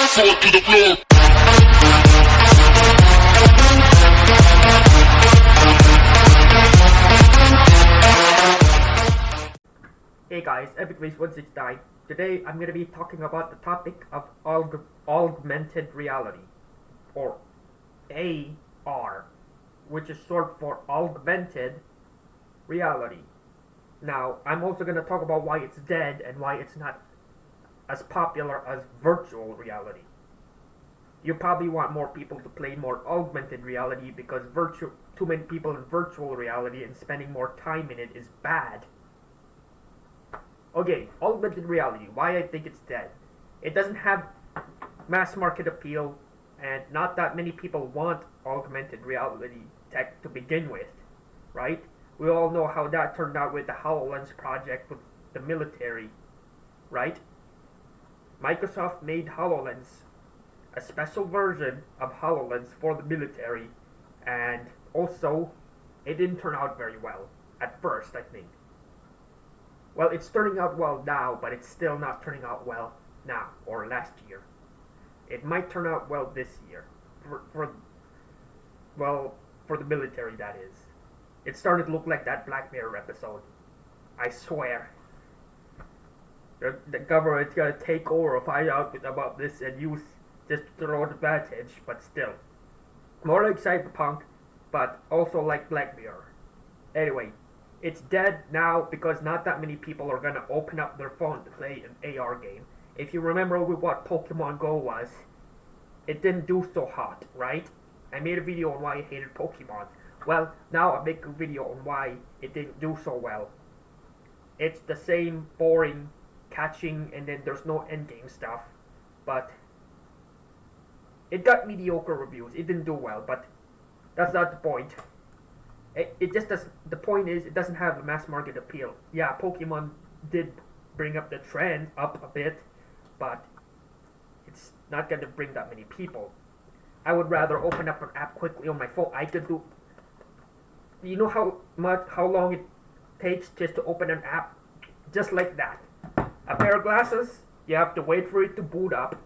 fall to the floor. Hey guys, EpicRace16 Today I'm going to be talking about the topic of augmented reality, or AR, which is short for augmented reality. Now, I'm also going to talk about why it's dead and why it's not as popular as virtual reality. You probably want more people to play more augmented reality because too many people in virtual reality and spending more time in it is bad. Okay, augmented reality, why I think it's dead. It doesn't have mass market appeal, and not that many people want augmented reality tech to begin with, right? We all know how that turned out with the HoloLens project with the military, right? Microsoft made HoloLens, a special version of HoloLens for the military, and also, it didn't turn out very well, at first, I think. Well, it's turning out well now, but it's still not turning out well now, or last year. It might turn out well this year, for the military, that is. It started to look like that Black Mirror episode. I swear. The government's gonna take over, find out about this, and use this to their own advantage, but still. More like Cyberpunk, but also like Black Mirror. Anyway. It's dead now because not that many people are gonna open up their phone to play an AR game. If you remember what Pokemon Go was, it didn't do so hot, right? I made a video on why I hated Pokemon. Well, now I make a video on why it didn't do so well. It's the same boring catching and then there's no endgame stuff, but it got mediocre reviews. It didn't do well, but that's not the point. It just does. The point is, it doesn't have a mass market appeal. Yeah, Pokemon did bring up the trend up a bit, but it's not going to bring that many people. I would rather open up an app quickly on my phone. I could do. You know how long it takes just to open an app, just like that. A pair of glasses, you have to wait for it to boot up.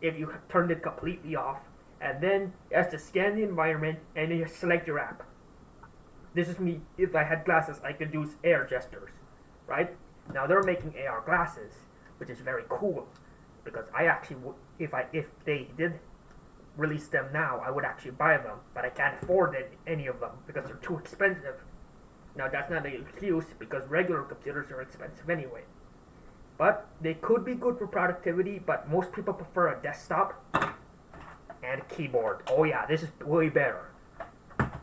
If you turned it completely off, and then you have to scan the environment and then you select your app. This is me. If I had glasses, I could use AR gestures, right? Now they're making AR glasses, which is very cool, because I actually would, if they did release them now, I would actually buy them, but I can't afford any of them because they're too expensive. Now that's not an excuse because regular computers are expensive anyway. But they could be good for productivity, but most people prefer a desktop and a keyboard. Oh yeah, this is way better.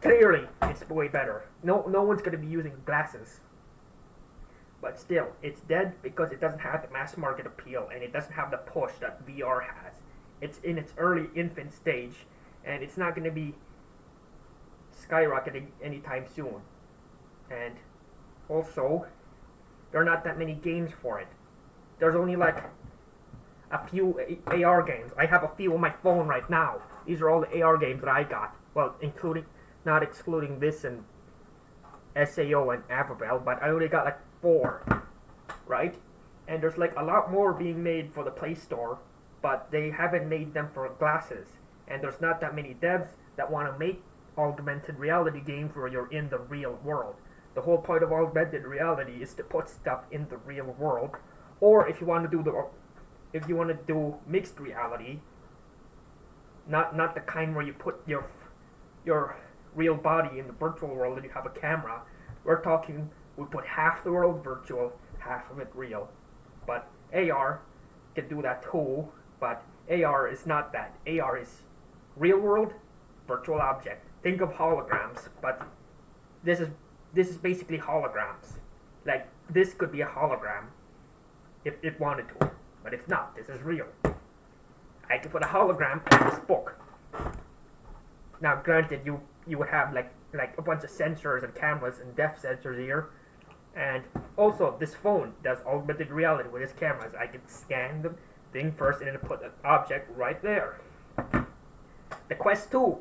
Clearly, it's way better. No one's going to be using glasses. But still, it's dead because it doesn't have the mass market appeal and it doesn't have the push that VR has. It's in its early infant stage and it's not going to be skyrocketing anytime soon. And also, there are not that many games for it. There's only like a few AR games. I have a few on my phone right now. These are all the AR games that I got. Well, not excluding this and SAO and Avabel, but I only got like 4, right? And there's like a lot more being made for the Play Store, but they haven't made them for glasses. And there's not that many devs that want to make augmented reality games where you're in the real world. The whole point of augmented reality is to put stuff in the real world, or if you want to do mixed reality, not the kind where you put your real body in the virtual world and you have a camera. We're talking, we put half the world virtual, half of it real. But AR can do that too, but AR is not that. AR is real world, virtual object. Think of holograms, but this is basically holograms. Like, this could be a hologram if it wanted to, but it's not. This is real. I could put a hologram in this book. Now, granted, you would have like a bunch of sensors and cameras and depth sensors here, and also this phone does augmented reality with its cameras. I can scan the thing first and then put an object right there. The Quest 2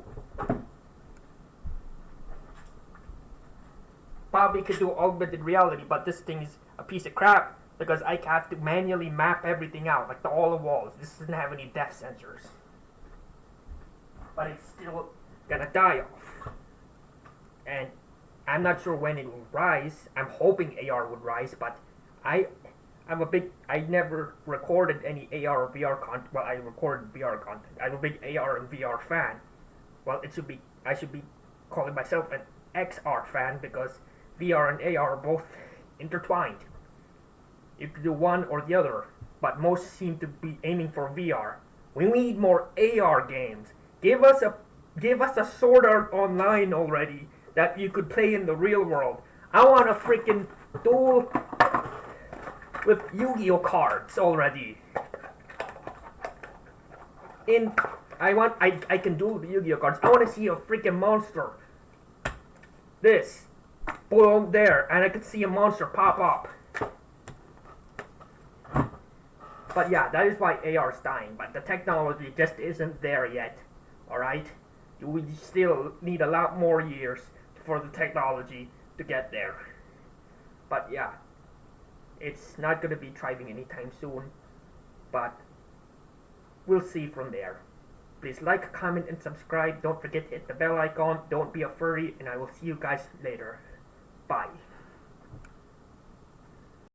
probably could do augmented reality, but this thing is a piece of crap because I have to manually map everything out, like all the walls. This doesn't have any depth sensors, but it's still gonna die off. And I'm not sure when it will rise. I'm hoping AR would rise, but I never recorded any AR or VR content. Well, I recorded VR content. I'm a big AR and VR fan. Well, I should be calling myself an XR fan because VR and AR are both intertwined. You could do one or the other, but most seem to be aiming for VR. We need more AR games. Give us a Sword Art Online already that you could play in the real world. I want a freaking duel with Yu-Gi-Oh cards already. I can duel with Yu-Gi-Oh cards. I want to see a freaking monster. This. Boom, there, and I could see a monster pop up. But yeah, that is why AR is dying, but the technology just isn't there yet. Alright? We still need a lot more years for the technology to get there. But yeah, it's not going to be thriving anytime soon, but we'll see from there. Please like, comment, and subscribe. Don't forget to hit the bell icon. Don't be a furry, and I will see you guys later. Bye.